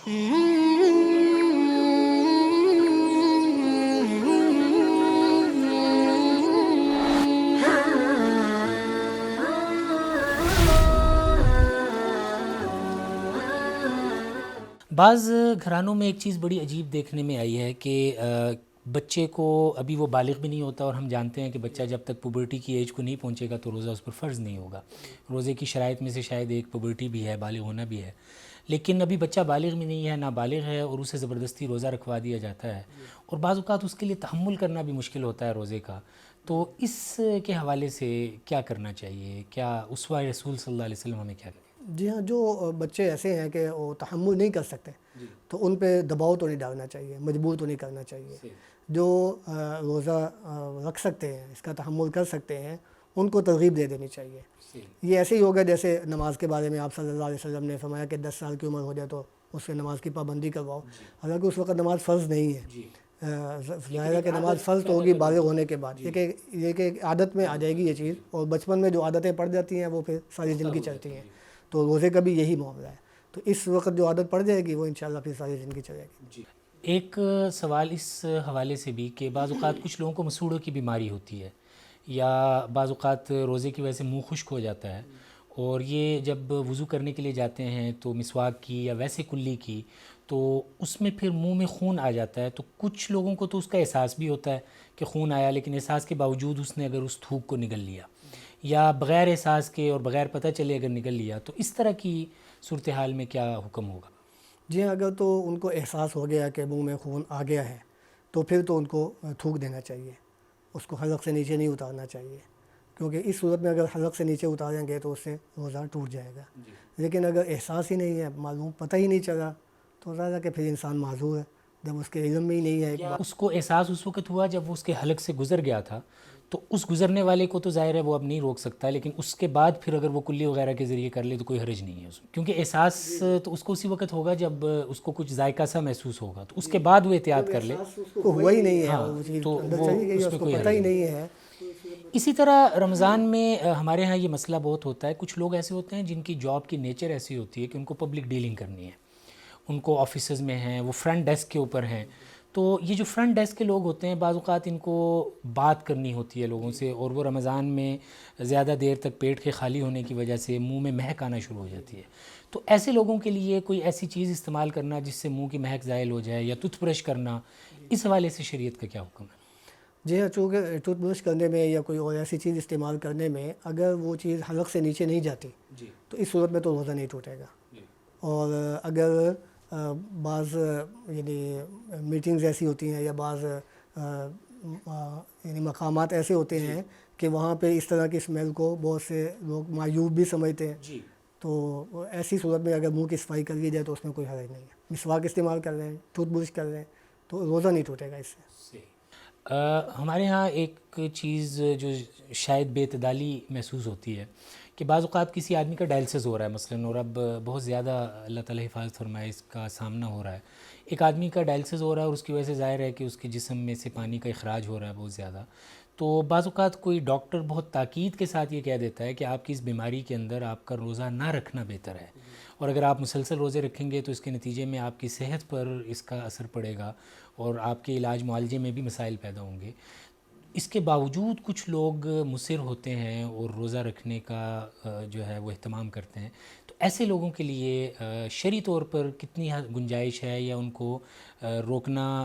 بعض گھرانوں میں ایک چیز بڑی عجیب دیکھنے میں آئی ہے کہ بچے کو ابھی وہ بالغ بھی نہیں ہوتا، اور ہم جانتے ہیں کہ بچہ جب تک پوبرٹی کی ایج کو نہیں پہنچے گا تو روزہ اس پر فرض نہیں ہوگا۔ روزے کی شرائط میں سے شاید ایک پوبرٹی بھی ہے، بالغ ہونا بھی ہے، لیکن ابھی بچہ بالغ بھی نہیں ہے، نابالغ ہے، اور اسے زبردستی روزہ رکھوا دیا جاتا ہے، اور بعض اوقات اس کے لیے تحمل کرنا بھی مشکل ہوتا ہے روزے کا۔ تو اس کے حوالے سے کیا کرنا چاہیے؟ کیا اسوہ رسول صلی اللہ علیہ وسلم ہمیں کیا کہتے جی ہاں، جو بچے ایسے ہیں کہ وہ تحمل نہیں کر سکتے تو ان پہ دباؤ تو نہیں ڈالنا چاہیے، مجبور تو نہیں کرنا چاہیے۔ جو روزہ رکھ سکتے ہیں، اس کا تحمل کر سکتے ہیں، ان کو ترغیب دے دینی چاہیے۔ یہ ایسے ہی ہوگا جیسے نماز کے بارے میں آپ صلی اللہ علیہ وسلم نے فرمایا کہ 10 سال کی عمر ہو جائے تو اس سے نماز کی پابندی کرواؤ، حالانکہ اس وقت نماز فرض نہیں ہے۔ ظاہر ہے کہ نماز فرض تو ہوگی بالغ ہونے کے بعد، یہ کہ عادت میں آ جائے گی یہ چیز، اور بچپن میں جو عادتیں پڑ جاتی ہیں وہ پھر ساری زندگی چلتی ہیں۔ تو روزے کا بھی یہی معاملہ ہے، تو اس وقت جو عادت پڑ جائے گی وہ انشاءاللہ پھر ساری زندگی چلے گی۔ ایک سوال اس حوالے سے بھی کہ بعض اوقات کچھ لوگوں کو مسوڑوں کی بیماری ہوتی ہے، یا بعض اوقات روزے کی وجہ سے منہ خشک ہو جاتا ہے، اور یہ جب وضو کرنے کے لیے جاتے ہیں تو مسواک کی یا ویسے کلی کی تو اس میں پھر منہ میں خون آ جاتا ہے، تو کچھ لوگوں کو تو اس کا احساس بھی ہوتا ہے کہ خون آیا، لیکن احساس کے باوجود اس نے اگر اس تھوک کو نگل لیا، یا بغیر احساس کے اور بغیر پتہ چلے اگر نگل لیا، تو اس طرح کی صورتحال میں کیا حکم ہوگا؟ جی ہاں، اگر تو ان کو احساس ہو گیا کہ منہ میں خون آ گیا ہے تو پھر تو ان کو تھوک دینا چاہیے، اس کو حلق سے نیچے نہیں اتارنا چاہیے، کیونکہ اس صورت میں اگر حلق سے نیچے اتاریں گے تو اس سے روزہ ٹوٹ جائے گا۔ لیکن اگر احساس ہی نہیں ہے، معلوم پتہ ہی نہیں چلا، تو ظاہر ہے کہ پھر انسان معذور ہے، جب اس کے علم میں ہی نہیں ہے۔ اس کو احساس اس وقت ہوا جب وہ اس کے حلق سے گزر گیا تھا، تو اس گزرنے والے کو تو ظاہر ہے وہ اب نہیں روک سکتا، لیکن اس کے بعد پھر اگر وہ کلی وغیرہ کے ذریعے کر لے تو کوئی حرج نہیں ہے اس میں، کیونکہ احساس تو اس کو اسی وقت ہوگا جب اس کو کچھ ذائقہ سا محسوس ہوگا، تو اس کے بعد وہ احتیاط کر لے۔ اس کو ہوا ہی نہیں ہے، ہاں، وہ چیز تو اندر وہ چلی گئی، اس اس میں کو کوئی پتہ حرج ہی نہیں۔ نہیں ہے۔ اسی طرح رمضان میں ہمارے ہاں یہ مسئلہ بہت ہوتا ہے، کچھ لوگ ایسے ہوتے ہیں جن کی جاب کی نیچر ایسی ہوتی ہے کہ ان کو پبلک ڈیلنگ کرنی ہے، ان کو آفیسز میں ہیں، وہ فرنٹ ڈیسک کے اوپر ہیں، تو یہ جو فرنٹ ڈیسک کے لوگ ہوتے ہیں بعض اوقات ان کو بات کرنی ہوتی ہے لوگوں سے، اور وہ رمضان میں زیادہ دیر تک پیٹ کے خالی ہونے کی وجہ سے منہ میں مہک آنا شروع ہو جاتی ہے، تو ایسے لوگوں کے لیے کوئی ایسی چیز استعمال کرنا جس سے منہ کی مہک زائل ہو جائے، یا ٹوتھ برش کرنا، اس حوالے سے شریعت کا کیا حکم ہے؟ جی ہاں، چونکہ ٹوتھ برش کرنے میں یا کوئی اور ایسی چیز استعمال کرنے میں اگر وہ چیز حلق سے نیچے نہیں جاتی تو اس صورت میں تو روزہ نہیں ٹوٹے گا۔ اور اگر بعض یعنی میٹنگز ایسی ہوتی ہیں یا بعض یعنی مقامات ایسے ہوتے ہیں کہ وہاں پہ اس طرح کی اسمیل کو بہت سے لوگ معیوب بھی سمجھتے ہیں، تو ایسی صورت میں اگر منہ کی صفائی کر لی جائے تو اس میں کوئی حرج نہیں ہے۔ مسواک استعمال کر رہے ہیں، ٹوتھ برش کر رہے ہیں تو روزہ نہیں ٹوٹے گا اس سے۔ ہمارے ہاں ایک چیز جو شاید بے اعتدالی محسوس ہوتی ہے کہ بعض اوقات کسی آدمی کا ڈائلسس ہو رہا ہے مثلاً، اور اب بہت زیادہ اللہ تعالیٰ حفاظت فرمائے اس کا سامنا ہو رہا ہے، ایک آدمی کا ڈائلسس ہو رہا ہے اور اس کی وجہ سے ظاہر ہے کہ اس کے جسم میں سے پانی کا اخراج ہو رہا ہے بہت زیادہ، تو بعض اوقات کوئی ڈاکٹر بہت تاکید کے ساتھ یہ کہہ دیتا ہے کہ آپ کی اس بیماری کے اندر آپ کا روزہ نہ رکھنا بہتر ہے، اور اگر آپ مسلسل روزے رکھیں گے تو اس کے نتیجے میں آپ کی صحت پر اس کا اثر پڑے گا اور آپ کے علاج معالجے میں بھی مسائل پیدا ہوں گے۔ اس کے باوجود کچھ لوگ مصر ہوتے ہیں اور روزہ رکھنے کا جو ہے وہ اہتمام کرتے ہیں، تو ایسے لوگوں کے لیے شرعی طور پر کتنی گنجائش ہے، یا ان کو روکنا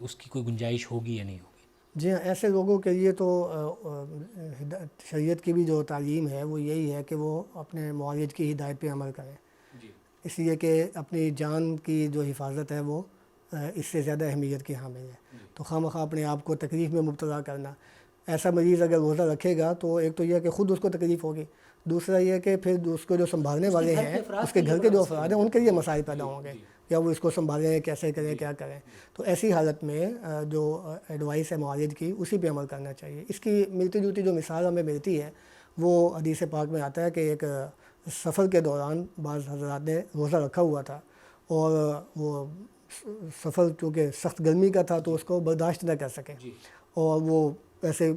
اس کی کوئی گنجائش ہوگی یا نہیں ہوگی؟ جی ہاں، ایسے لوگوں کے لیے تو شریعت کی بھی جو تعلیم ہے وہ یہی ہے کہ وہ اپنے معالج کی ہدایت پہ عمل کریں، اس لیے کہ اپنی جان کی جو حفاظت ہے وہ اس سے زیادہ اہمیت کی حامل ہے، تو خواہ مخواہ اپنے آپ کو تکلیف میں مبتلا کرنا۔ ایسا مریض اگر روزہ رکھے گا تو ایک تو یہ کہ خود اس کو تکلیف ہوگی، دوسرا یہ کہ پھر اس کو جو سنبھالنے والے ہیں، اس کے گھر کے جو افراد ہیں ان کے لیے مسائل پیدا ہوں گے، یا وہ اس کو سنبھالیں، کیسے کریں، کیا کریں۔ تو ایسی حالت میں جو ایڈوائس ہے معالج کی اسی پہ عمل کرنا چاہیے۔ اس کی ملتی جلتی جو مثال ہمیں ملتی ہے وہ حدیث پاک میں آتا ہے کہ ایک سفر کے دوران بعض حضرات نے روزہ رکھا ہوا تھا، اور وہ سفر چونکہ سخت گرمی کا تھا تو اس کو برداشت نہ کر سکے، اور وہ ایسے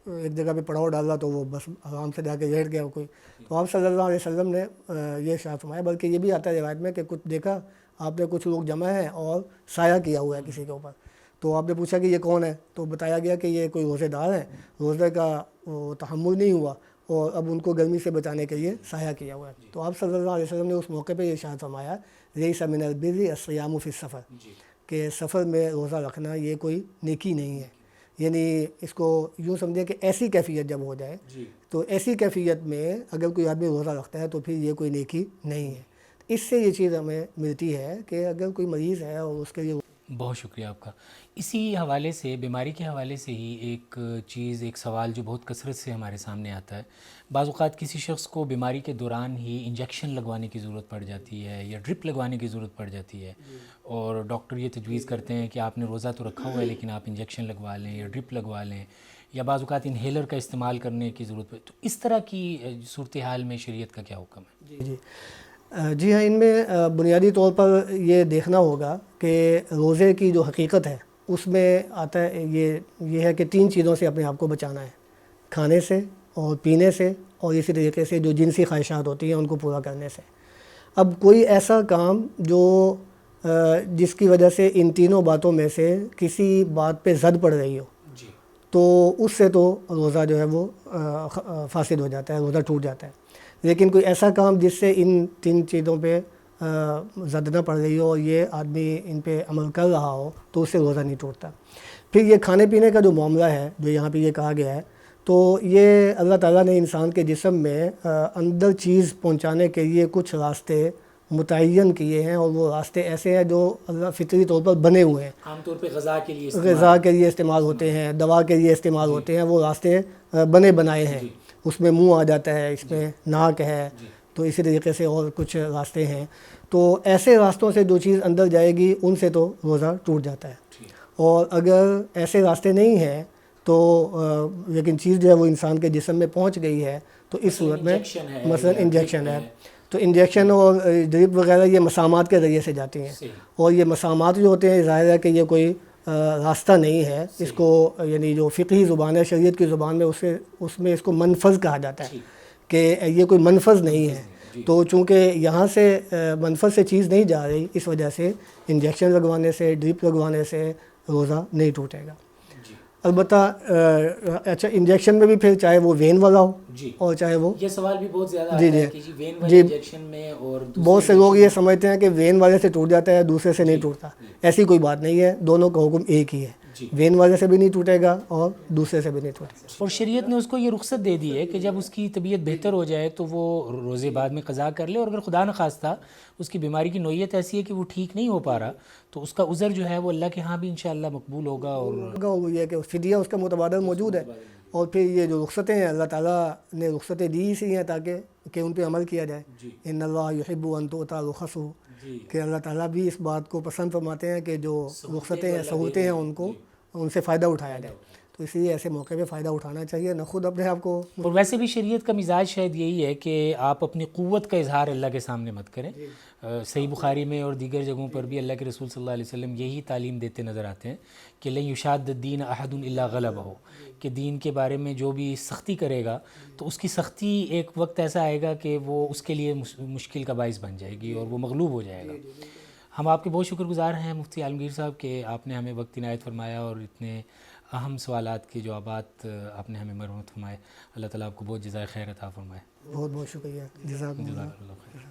ایک جگہ پہ پڑاؤ ڈالا تو وہ بس آرام سے جا کے لیٹ گیا کوئی، تو آپ صلی اللہ علیہ وسلم نے یہ ارشاد فرمایا، بلکہ یہ بھی آتا ہے روایت میں کہ کچھ دیکھا آپ نے کچھ لوگ جمع ہیں اور سایہ کیا ہوا ہے کسی کے اوپر. تو آپ نے پوچھا کہ یہ کون ہے, تو بتایا گیا کہ یہ کوئی روزے دار ہیں, روزے کا وہ تحمل نہیں ہوا اور اب ان کو گرمی سے بچانے کے لیے سایہ کیا ہوا ہے. تو آپ صلی اللہ علیہ وسلم نے اس موقع پہ یہ ارشاد فرمایا لیس من البر الصیام فی السفر, کہ سفر میں روزہ رکھنا یہ کوئی نیکی نہیں ہے. یعنی اس کو یوں سمجھیں کہ ایسی کیفیت جب ہو جائے تو ایسی کیفیت میں اگر کوئی آدمی روزہ رکھتا ہے تو پھر یہ کوئی نیکی نہیں ہے. اس سے یہ چیز ہمیں ملتی ہے کہ اگر کوئی مریض ہے اور اس کے لیے. بہت شکریہ آپ کا. اسی حوالے سے, بیماری کے حوالے سے ہی ایک چیز, ایک سوال جو بہت کثرت سے ہمارے سامنے آتا ہے. بعض اوقات کسی شخص کو بیماری کے دوران ہی انجیکشن لگوانے کی ضرورت پڑ جاتی ہے یا ڈرپ لگوانے کی ضرورت پڑ جاتی ہے, اور ڈاکٹر یہ تجویز کرتے ہیں کہ آپ نے روزہ تو رکھا ہوا ہے لیکن آپ انجیکشن لگوا لیں یا ڈرپ لگوا لیں, یا بعض اوقات انہیلر کا استعمال کرنے کی ضرورت پڑے. تو اس طرح کی صورتحال میں شریعت کا کیا حکم ہے؟ جی ہاں, ان میں بنیادی طور پر یہ دیکھنا ہوگا کہ روزے کی جو حقیقت ہے اس میں آتا ہے یہ ہے کہ 3 چیزوں سے اپنے آپ کو بچانا ہے, کھانے سے اور پینے سے اور اسی طریقے سے جو جنسی خواہشات ہوتی ہیں ان کو پورا کرنے سے. اب کوئی ایسا کام جو جس کی وجہ سے ان تینوں باتوں میں سے کسی بات پہ زد پڑ رہی ہو تو اس سے تو روزہ جو ہے وہ فاسد ہو جاتا ہے, روزہ ٹوٹ جاتا ہے. لیکن کوئی ایسا کام جس سے ان 3 چیزوں پہ زد نہ پڑ رہی ہو اور یہ آدمی ان پہ عمل کر رہا ہو تو اس سے روزہ نہیں ٹوٹتا. پھر یہ کھانے پینے کا جو معاملہ ہے جو یہاں پہ یہ کہا گیا ہے, تو یہ اللہ تعالیٰ نے انسان کے جسم میں اندر چیز پہنچانے کے لیے کچھ راستے متعین کیے ہیں, اور وہ راستے ایسے ہیں جو اللہ فطری طور پر بنے ہوئے ہیں. عام طور پہ غذا کے لیے استعمال ہوتے ہیں, دوا کے لیے استعمال ہوتے ہیں, وہ راستے بنے بنائے ہیں. اس میں منہ آ جاتا ہے, اس میں ناک ہے, تو اسی طریقے سے اور کچھ راستے ہیں. تو ایسے راستوں سے جو چیز اندر جائے گی ان سے تو روزہ ٹوٹ جاتا ہے. اور اگر ایسے راستے نہیں ہیں تو لیکن چیز جو ہے وہ انسان کے جسم میں پہنچ گئی ہے تو اس صورت میں مثلا انجیکشن ہے, تو انجیکشن اور ڈرپ وغیرہ یہ مسامات کے ذریعے سے جاتی ہیں, اور یہ مسامات جو ہوتے ہیں ظاہر ہے کہ یہ کوئی راستہ نہیں ہے. اس کو یعنی جو فقہی زبان ہے, شریعت کی زبان میں اس میں اس کو منفذ کہا جاتا ہے کہ یہ کوئی منفذ نہیں ہے. تو چونکہ یہاں سے منفذ سے چیز نہیں جا رہی, اس وجہ سے انجیکشن لگوانے سے, ڈرپ لگوانے سے روزہ نہیں ٹوٹے گا. البتہ اچھا انجیکشن میں بھی پھر چاہے وہ وین والا ہو اور چاہے وہ, یہ سوال بھی بہت زیادہ آتا ہے کہ وین والے انجیکشن میں, اور بہت سے لوگ یہ سمجھتے ہیں کہ وین والے سے ٹوٹ جاتا ہے دوسرے سے نہیں ٹوٹتا. ایسی کوئی بات نہیں ہے, دونوں کا حکم ایک ہی ہے, وین والے سے بھی نہیں ٹوٹے گا اور دوسرے سے بھی نہیں ٹوٹے گا. اور شریعت نے اس کو یہ رخصت دے دی ہے کہ جب اس کی طبیعت بہتر ہو جائے تو وہ روزے بعد میں قضا کر لے, اور اگر خدا نخواستہ اس کی بیماری کی نوعیت ایسی ہے کہ وہ ٹھیک نہیں ہو پا رہا تو اس کا عذر جو ہے وہ اللہ کے ہاں بھی انشاءاللہ مقبول ہوگا. اور وہ یہ کہ فدیہ اس کا متبادل موجود ہے, اور پھر یہ جو رخصتیں ہیں اللہ تعالیٰ نے رخصتیں دی اسی ہیں تاکہ کہ ان پہ عمل کیا جائے. ان اللہ یحب ان تؤتى رخصہ, کہ اللہ تعالیٰ بھی اس بات کو پسند فرماتے ہیں کہ جو رخصتیں ہیں, سہولتیں ہیں, ان سے فائدہ اٹھایا جائے. تو اس لیے ایسے موقع پہ فائدہ اٹھانا چاہیے, نہ خود اپنے آپ کو. اور ویسے بھی شریعت کا مزاج شاید یہی ہے کہ آپ اپنی قوت کا اظہار اللہ کے سامنے مت کریں. صحیح بخاری میں اور دیگر جگہوں پر بھی اللہ کے رسول صلی اللہ علیہ وسلم یہی تعلیم دیتے نظر آتے ہیں کہ لن یشاد الدین احد الا غلبہ, کہ دین کے بارے میں جو بھی سختی کرے گا تو اس کی سختی ایک وقت ایسا آئے گا کہ وہ اس کے لیے مشکل کا باعث بن جائے گی اور وہ مغلوب ہو جائے گا. ہم آپ کے بہت شکر گزار ہیں مفتی عالمگیر صاحب کہ آپ نے ہمیں وقت عنایت فرمایا اور اتنے اہم سوالات کے جوابات آپ نے ہمیں مرحمت فرمائے. اللہ تعالیٰ آپ کو بہت جزائے خیر عطا فرمائے. بہت بہت شکریہ, جزاک اللہ خیر.